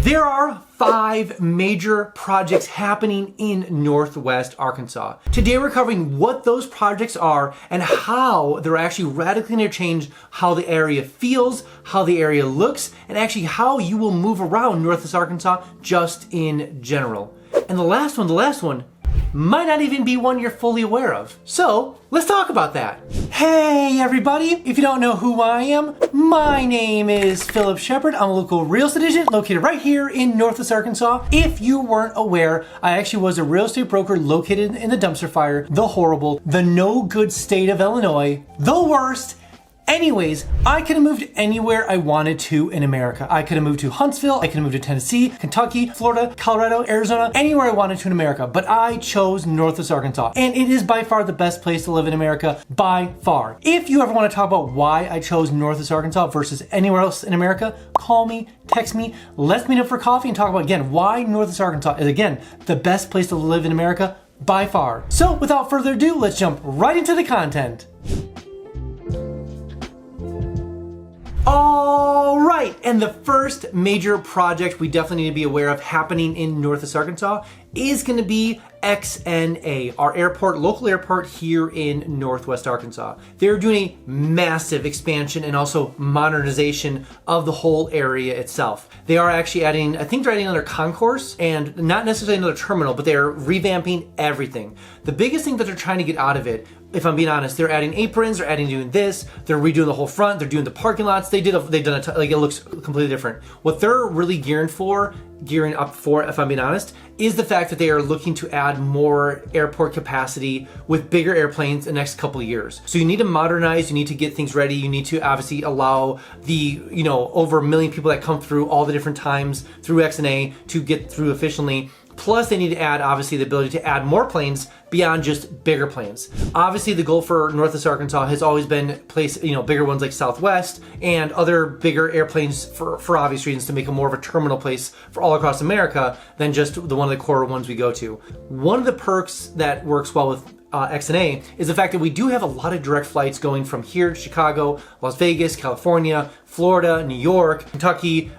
There are 5 major projects happening in Northwest Arkansas. Today we're covering what those projects are and how they're actually radically going to change how the area feels, how the area looks, and actually how you will move around Northwest Arkansas just in general. And the last one might not even be one you're fully aware of. So let's talk about that. Hey everybody, if you don't know who I am, my name is Phillip Shepard. I'm a local real estate agent located right here in Northwest Arkansas. If you weren't aware, I actually was a real estate broker located in the dumpster fire, the horrible, the no good state of Illinois, the worst. Anyways, I could have moved anywhere I wanted to in America. I could have moved to Huntsville, I could have moved to Tennessee, Kentucky, Florida, Colorado, Arizona, anywhere I wanted to in America, but I chose Northwest Arkansas. And it is by far the best place to live in America, by far. If you ever want to talk about why I chose Northwest Arkansas versus anywhere else in America, call me, text me, let's meet up for coffee and talk about, again, why Northwest Arkansas is, again, the best place to live in America, by far. So without further ado, let's jump right into the content. All right, and the first major project we definitely need to be aware of happening in Northwest Arkansas is going to be XNA, our airport, local airport here in Northwest Arkansas. They're doing a massive expansion and also modernization of the whole area itself. They are actually adding, I think they're adding another concourse and not necessarily another terminal, but they're revamping everything. The biggest thing that they're trying to get out of it, if I'm being honest, they're adding aprons, they're doing this, they're redoing the whole front, they're doing the parking lots. They've done like it looks completely different. What they're really gearing up for, if I'm being honest, is the fact that they are looking to add more airport capacity with bigger airplanes in the next couple of years. So you need to modernize, you need to get things ready, you need to obviously allow the, over 1 million people that come through all the different times through XNA to get through efficiently. Plus they need to add, obviously, the ability to add more planes beyond just bigger planes. Obviously, the goal for Northwest Arkansas has always been place, bigger ones like Southwest and other bigger airplanes for obvious reasons to make it more of a terminal place for all across America than just one of the core ones we go to. One of the perks that works well with XNA is the fact that we do have a lot of direct flights going from here to Chicago, Las Vegas, California, Florida, New York, Kentucky,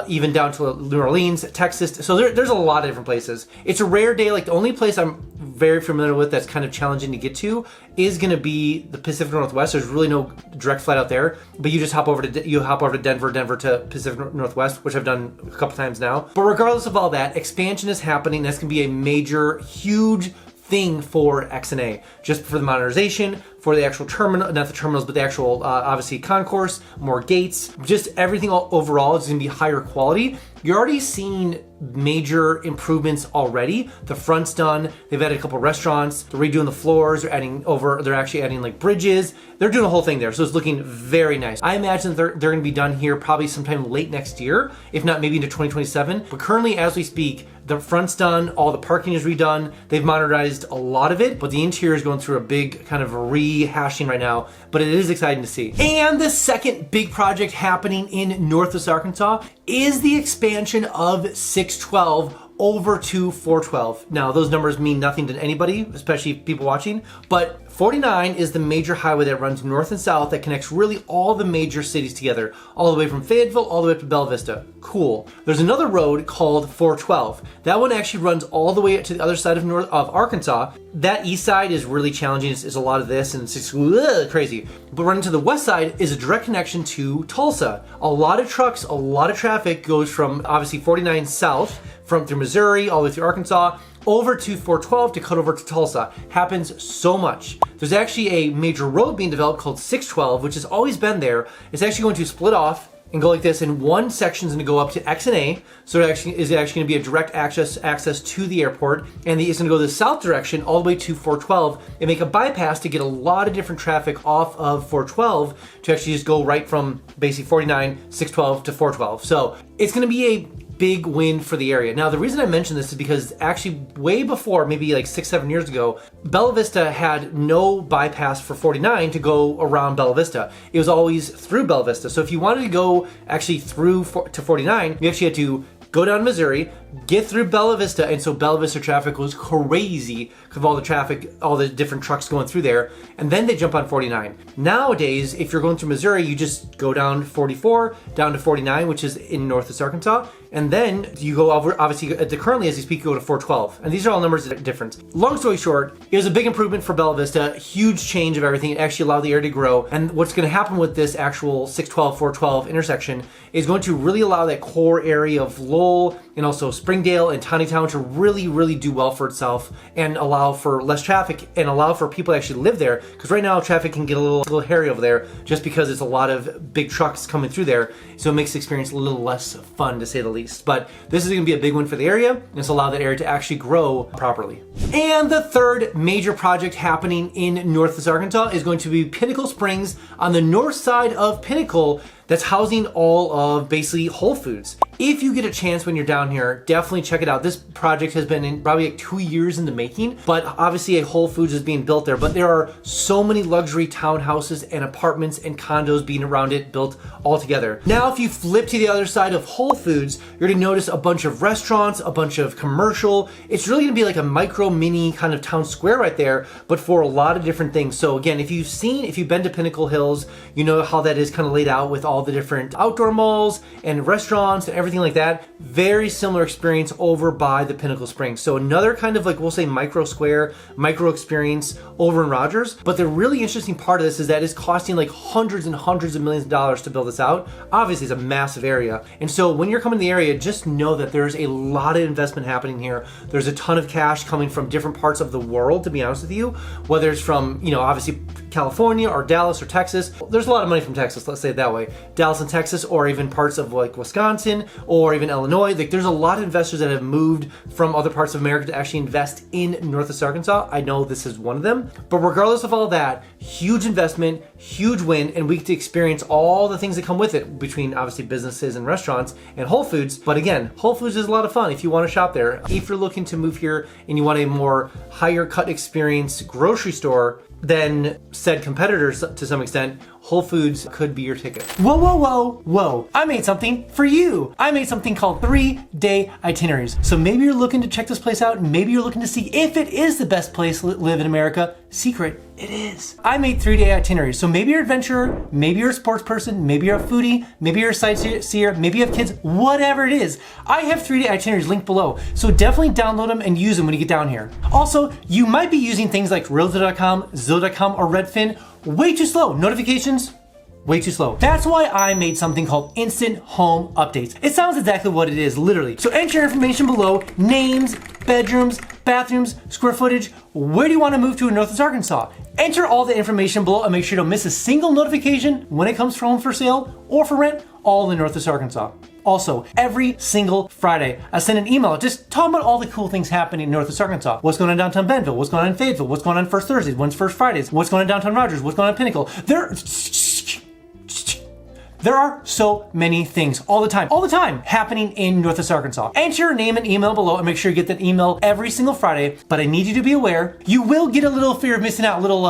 even down to New Orleans, Texas. So there's a lot of different places. It's a rare day. Like the only place I'm very familiar with that's kind of challenging to get to is going to be the Pacific Northwest. There's really no direct flight out there, but you just hop over to Denver to Pacific Northwest, which I've done a couple times now. But regardless of all that, expansion is happening. That's going to be a major, huge thing for XNA, just for the modernization, for the actual terminal, not the terminals, but the actual, obviously, concourse, more gates, just everything overall is going to be higher quality. You're already seeing major improvements already. The front's done. They've added a couple restaurants. They're redoing the floors. They're actually adding like bridges. They're doing a whole thing there. So it's looking very nice. I imagine they're going to be done here probably sometime late next year, if not maybe into 2027. But currently, as we speak, the front's done. All the parking is redone. They've modernized a lot of it, but the interior is going through a big kind of rehashing right now, but it is exciting to see. And the second big project happening in Northwest Arkansas is the expansion of 612 over to 412. Now, those numbers mean nothing to anybody, especially people watching, but 49 is the major highway that runs north and south that connects really all the major cities together, all the way from Fayetteville all the way up to Bella Vista. Cool. There's another road called 412. That one actually runs all the way to the other side of Arkansas. That east side is really challenging. It's a lot of this and it's just crazy. But running to the west side is a direct connection to Tulsa. A lot of trucks, a lot of traffic goes from obviously 49 south, through Missouri, all the way through Arkansas, over to 412 to cut over to Tulsa. Happens so much. There's actually a major road being developed called 612, which has always been there. It's actually going to split off and go like this, and one section is going to go up to XNA, so it is actually going to be a direct access to the airport, and it's going to go the south direction all the way to 412 and make a bypass to get a lot of different traffic off of 412 to actually just go right from basically 49, 612 to 412. So it's going to be a big win for the area. Now, the reason I mention this is because actually way before, maybe like 6-7 years ago, Bella Vista had no bypass for 49 to go around Bella Vista. It was always through Bella Vista. So if you wanted to go actually through to 49, you actually had to go down to Missouri, get through Bella Vista, and so Bella Vista traffic was crazy because of all the traffic, all the different trucks going through there, and then they jump on 49. Nowadays, if you're going through Missouri, you just go down 44, down to 49, which is in Northwest Arkansas, and then you go over, obviously, currently as you speak, you go to 412. And these are all numbers that are different. Long story short, it was a big improvement for Bella Vista, huge change of everything. It actually allowed the area to grow. And what's going to happen with this actual 612, 412 intersection is going to really allow that core area of Lowell and also Springdale and Tawnytown to really, really do well for itself and allow for less traffic and allow for people to actually live there. Because right now traffic can get a little hairy over there just because it's a lot of big trucks coming through there. So it makes the experience a little less fun, to say the least. But this is going to be a big one for the area, and it's allowed that area to actually grow properly. And the third major project happening in Northwest Arkansas is going to be Pinnacle Springs on the north side of Pinnacle, that's housing all of basically Whole Foods. If you get a chance when you're down here, definitely check it out. This project has been in probably like 2 years in the making, but obviously a Whole Foods is being built there. But there are so many luxury townhouses and apartments and condos being around it, built all together. Now, if you flip to the other side of Whole Foods, you're gonna notice a bunch of restaurants, a bunch of commercial. It's really gonna be like a micro mini kind of town square right there, but for a lot of different things. So again, if you've been to Pinnacle Hills, you know how that is kind of laid out with all the different outdoor malls and restaurants and everything like that. Very similar experience over by the Pinnacle Springs. So another kind of like, we'll say micro square, micro experience over in Rogers. But the really interesting part of this is that it's costing like hundreds and hundreds of millions of dollars to build this out. Obviously, it's a massive area. And so when you're coming to the area, just know that there's a lot of investment happening here. There's a ton of cash coming from different parts of the world, to be honest with you, whether it's from, obviously California or Dallas or Texas. There's a lot of money from Texas, let's say it that way. Dallas and Texas, or even parts of like Wisconsin or even Illinois. Like, there's a lot of investors that have moved from other parts of America to actually invest in Northwest Arkansas. I know this is one of them, but regardless of all that, huge investment, huge win, and we get to experience all the things that come with it between obviously businesses and restaurants and Whole Foods. But again, Whole Foods is a lot of fun if you want to shop there. If you're looking to move here and you want a more higher cut experience grocery store than said competitors to some extent, Whole Foods could be your ticket. Whoa, whoa, whoa, whoa. I made something for you. I made something called 3-day itineraries. So maybe you're looking to check this place out, and maybe you're looking to see if it is the best place to live in America. Secret, it is. I made 3-day itineraries. So maybe you're an adventurer, maybe you're a sports person, maybe you're a foodie, maybe you're a sightseer, maybe you have kids, whatever it is. I have 3-day itineraries linked below. So definitely download them and use them when you get down here. Also, you might be using things like Realtor.com, Zillow.com, or Redfin. Way too slow. Notifications, way too slow. That's why I made something called Instant Home Updates. It sounds exactly what it is, literally. So enter your information below: names, bedrooms, bathrooms, square footage. Where do you want to move to in Northwest Arkansas? Enter all the information below and make sure you don't miss a single notification when it comes for home for sale or for rent, all in Northwest Arkansas. Also, every single Friday, I send an email just talking about all the cool things happening in Northwest Arkansas. What's going on downtown Bentonville? What's going on in Fayetteville? What's going on first Thursdays? When's first Fridays? What's going on downtown Rogers? What's going on in Pinnacle? There are so many things all the time happening in Northwest Arkansas. Enter your name and email below and make sure you get that email every single Friday. But I need you to be aware, you will get a little fear of missing out, a little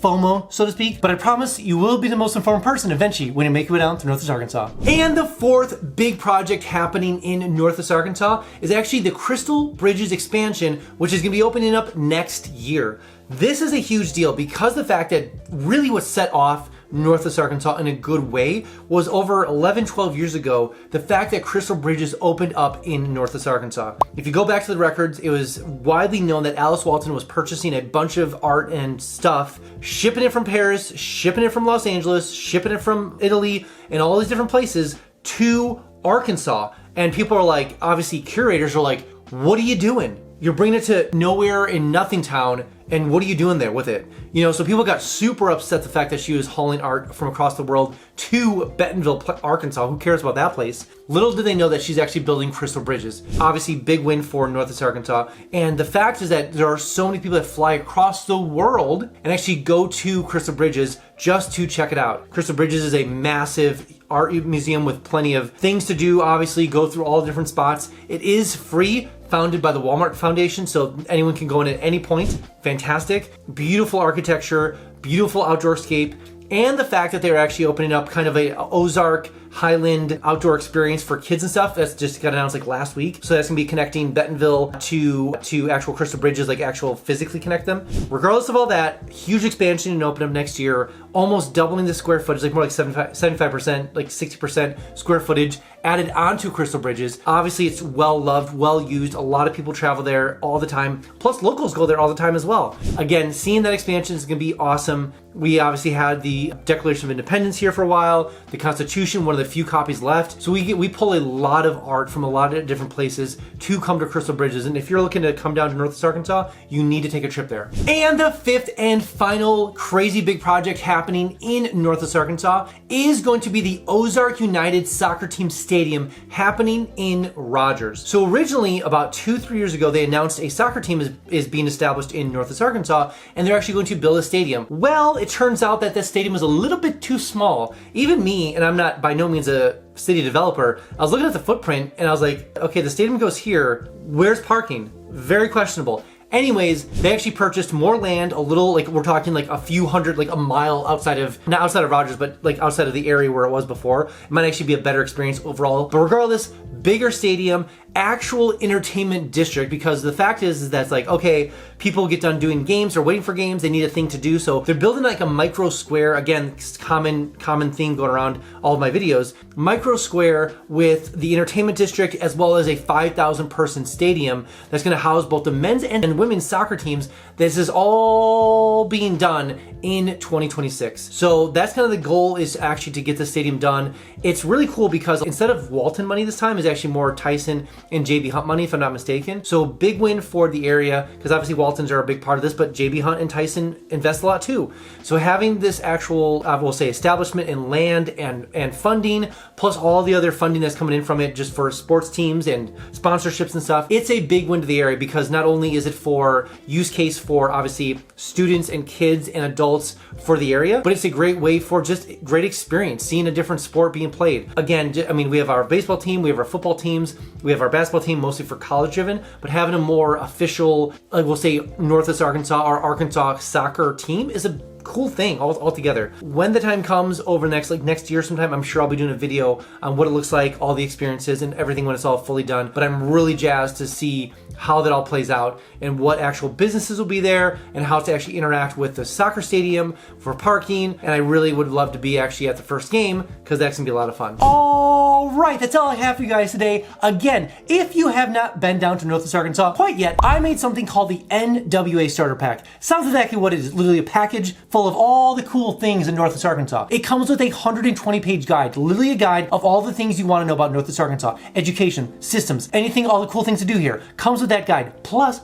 FOMO, so to speak, but I promise you will be the most informed person eventually when you make your way down to Northwest Arkansas. And the fourth big project happening in Northwest Arkansas is actually the Crystal Bridges expansion, which is gonna be opening up next year. This is a huge deal because the fact that really what set off Northwest Arkansas in a good way was over 11, 12 years ago, the fact that Crystal Bridges opened up in Northwest Arkansas. If you go back to the records, it was widely known that Alice Walton was purchasing a bunch of art and stuff, shipping it from Paris, shipping it from Los Angeles, shipping it from Italy, and all these different places to Arkansas. And people are like, obviously curators are like, what are you doing? You're bringing it to nowhere in nothing town, and what are you doing there with it? So people got super upset the fact that she was hauling art from across the world to Bentonville, Arkansas. Who cares about that place? Little did they know that she's actually building Crystal Bridges. Obviously, big win for Northwest Arkansas. And the fact is that there are so many people that fly across the world and actually go to Crystal Bridges just to check it out. Crystal Bridges is a massive art museum with plenty of things to do, obviously, go through all the different spots. It is free, founded by the Walmart Foundation, so anyone can go in at any point. Fantastic. Beautiful architecture, beautiful outdoor scape, and the fact that they're actually opening up kind of a Ozark Highland outdoor experience for kids and stuff. That's just got announced like last week. So that's gonna be connecting Bentonville to actual Crystal Bridges, like actual physically connect them. Regardless of all that, huge expansion and open up next year, almost doubling the square footage, like more like 75%, like 60% square footage added onto Crystal Bridges. Obviously it's well loved, well used. A lot of people travel there all the time. Plus locals go there all the time as well. Again, seeing that expansion is gonna be awesome. We obviously had the Declaration of Independence here for a while, the Constitution, one of the few copies left. So we pull a lot of art from a lot of different places to come to Crystal Bridges. And if you're looking to come down to Northwest Arkansas, you need to take a trip there. And the fifth and final crazy big project happening in Northwest Arkansas is going to be the Ozark United Soccer Team Stadium happening in Rogers. So originally, about 2-3 years ago, they announced a soccer team is being established in Northwest Arkansas, and they're actually going to build a stadium. Well, it turns out that this stadium is a little bit too small. Even me, and I'm not by no means a city developer, I was looking at the footprint and I was like, okay, the stadium goes here. Where's parking? Very questionable. Anyways, they actually purchased more land, a little, like we're talking like a few hundred, like a mile outside of, not outside of Rogers, but like outside of the area where it was before. It might actually be a better experience overall. But regardless, bigger stadium, actual entertainment district, because the fact is that it's like, okay, people get done doing games or waiting for games, they need a thing to do. So they're building like a micro square, again, common theme going around all of my videos, micro square with the entertainment district as well as a 5,000 person stadium that's gonna house both the men's and women's soccer teams. This is all being done in 2026. So that's kind of the goal, is actually to get the stadium done. It's really cool because instead of Walton money this time, is actually more Tyson and JB Hunt money, if I'm not mistaken. So big win for the area, because obviously Waltons are a big part of this, but JB Hunt and Tyson invest a lot too. So having this actual, I will say, establishment and land and funding, plus all the other funding that's coming in from it just for sports teams and sponsorships and stuff, it's a big win to the area, because not only is it for use case for obviously students and kids and adults for the area, but it's a great way for just great experience, seeing a different sport being played. Again, I mean, we have our baseball team, we have our football teams, we have our basketball team, mostly for college driven, but having a more official, like we'll say Northwest Arkansas or Arkansas soccer team is a cool thing altogether. When the time comes over next year sometime, I'm sure I'll be doing a video on what it looks like, all the experiences and everything when it's all fully done. But I'm really jazzed to see how that all plays out and what actual businesses will be there and how to actually interact with the soccer stadium for parking. And I really would love to be actually at the first game, because that's gonna be a lot of fun. All right, that's all I have for you guys today. Again, if you have not been down to Northwest Arkansas quite yet, I made something called the NWA Starter Pack. Sounds exactly what it is, literally a package full of all the cool things in Northwest Arkansas. It comes with a 120-page guide, literally a guide of all the things you want to know about Northwest Arkansas, education, systems, anything, all the cool things to do here. Comes with that guide. Plus,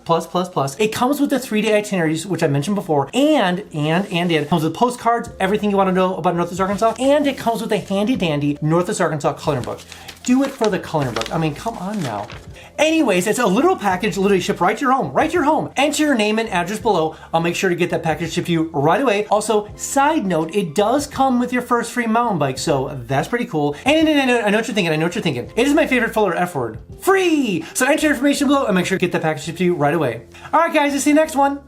it comes with the 3-day itineraries, which I mentioned before, and it comes with postcards, everything you want to know about Northwest Arkansas, and it comes with a handy-dandy Northwest Arkansas coloring book. Do it for the coloring book. I mean, come on now. Anyways, it's a literal package, literally shipped right to your home. Enter your name and address below. I'll make sure to get that package shipped to you right away. Also, side note, it does come with your first free mountain bike, so that's pretty cool. And I know what you're thinking. It is my favorite filler F word. Free! So enter your information below and make sure to get that package shipped to you right away. All right, guys, I'll see you next one.